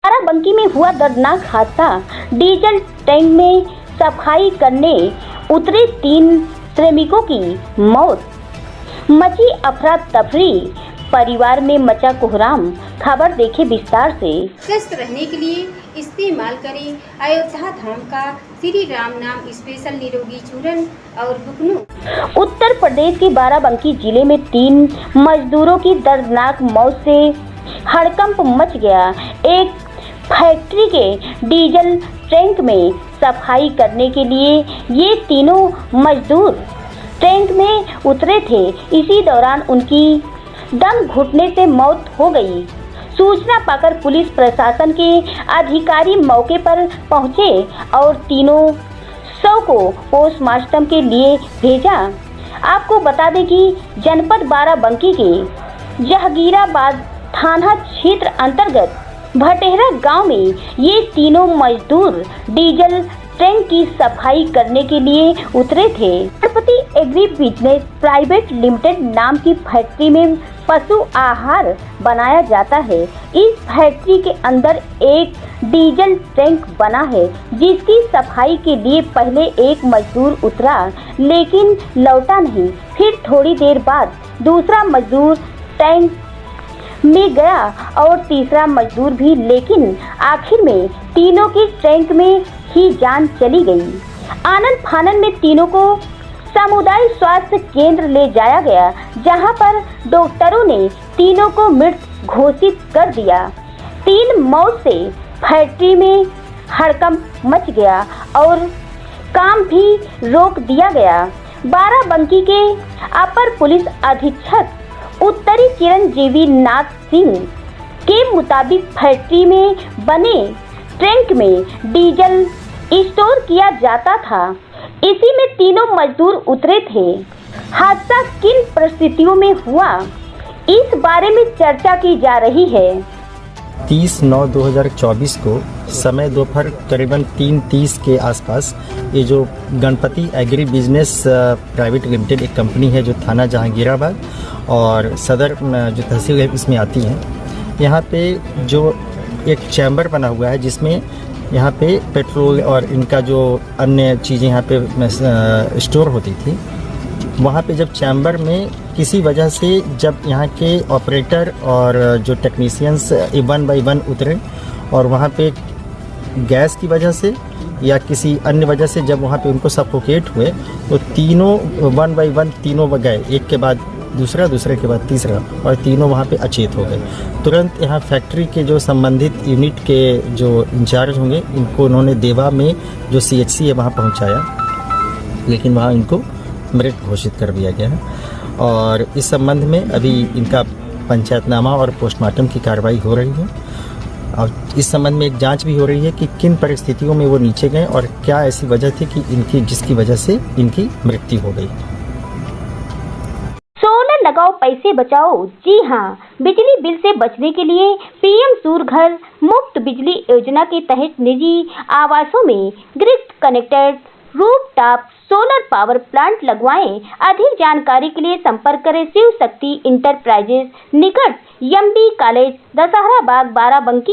बाराबंकी में हुआ दर्दनाक हादसा। डीजल टैंक में सफाई करने उतरे 3 श्रमिकों की मौत। मची अफरा तफरी, परिवार में मचा कोहराम। खबर देखे विस्तार से। स्वस्थ रहने के लिए इस्तेमाल करें अयोध्या धाम का श्री राम नाम स्पेशल निरोगी चूर्ण और बुकनू। उत्तर प्रदेश के बाराबंकी जिले में 3 मजदूरों की दर्दनाक मौत से हड़कंप मच गया। एक फैक्ट्री के डीजल टैंक में सफाई करने के लिए ये तीनों मजदूर टैंक में उतरे थे। इसी दौरान उनकी दम घुटने से मौत हो गई। सूचना पाकर पुलिस प्रशासन के अधिकारी मौके पर पहुंचे और तीनों शव को पोस्टमार्टम के लिए भेजा। आपको बता दें कि जनपद बाराबंकी के जहांगीराबाद थाना क्षेत्र अंतर्गत भटेहरा गांव में ये तीनों मजदूर डीजल टैंक की सफाई करने के लिए उतरे थे। Ganpati agri business private limited नाम की फैक्ट्री में पशु आहार बनाया जाता है। इस फैक्ट्री के अंदर एक डीजल टैंक बना है, जिसकी सफाई के लिए पहले एक मजदूर उतरा लेकिन लौटा नहीं। फिर थोड़ी देर बाद दूसरा मजदूर टैंक में गया और तीसरा मजदूर भी, लेकिन आखिर में तीनों की टैंक में ही जान चली गई। आनन फानन में तीनों को सामुदायिक स्वास्थ्य केंद्र ले जाया गया, जहां पर डॉक्टरों ने तीनों को मृत घोषित कर दिया। 3 मौत से फैक्ट्री में हड़कंप मच गया और काम भी रोक दिया गया। बाराबंकी के अपर पुलिस अधीक्षक उत्तरी चिरंजीवी नाथ सिंह के मुताबिक फैक्ट्री में बने टैंक में डीजल स्टोर किया जाता था। इसी में तीनों मजदूर उतरे थे। हादसा किन परिस्थितियों में हुआ, इस बारे में चर्चा की जा रही है। 30/9/2024 को समय दोपहर करीबन 3:30 के आसपास ये जो Ganpati agri business private limited एक कंपनी है जो थाना जहांगीराबाद और सदर जो तहसील है इसमें आती है। यहाँ पे जो एक चैम्बर बना हुआ है जिसमें यहाँ पे पेट्रोल और इनका जो अन्य चीज़ें यहाँ पे स्टोर होती थी। वहाँ पे जब चैम्बर में किसी वजह से जब यहाँ के ऑपरेटर और जो टेक्नीशियंस 1 बाय 1 उतरे और वहाँ पे गैस की वजह से या किसी अन्य वजह से जब वहाँ पे उनको सफोकेट हुए तो तीनों 1 बाय 1 तीनों गए, एक के बाद दूसरा, दूसरे के बाद तीसरा, और तीनों वहाँ पे अचेत हो गए। तुरंत यहाँ फैक्ट्री के जो संबंधित यूनिट के जो इंचार्ज होंगे इनको उन्होंने देवा में जो CHC है वहाँ पहुँचाया, लेकिन वहाँ इनको मृत घोषित कर दिया गया है। और इस संबंध में अभी इनका पंचायतनामा और पोस्टमार्टम की कार्रवाई हो रही है और इस संबंध में एक जांच भी हो रही है कि किन परिस्थितियों में वो नीचे गए और क्या ऐसी वजह थी कि इनकी जिसकी वजह से इनकी मृत्यु हो गई। सोलर लगाओ पैसे बचाओ। जी हां, बिजली बिल से बचने के लिए PM सूर्य घर मुफ्त बिजली योजना के तहत निजी आवासों में grid connected rooftop solar power plant लगवाएं। अधिक जानकारी के लिए संपर्क करें शिव शक्ति इंटरप्राइजेज, निकट MD कॉलेज, दशहरा बाग, बाराबंकी।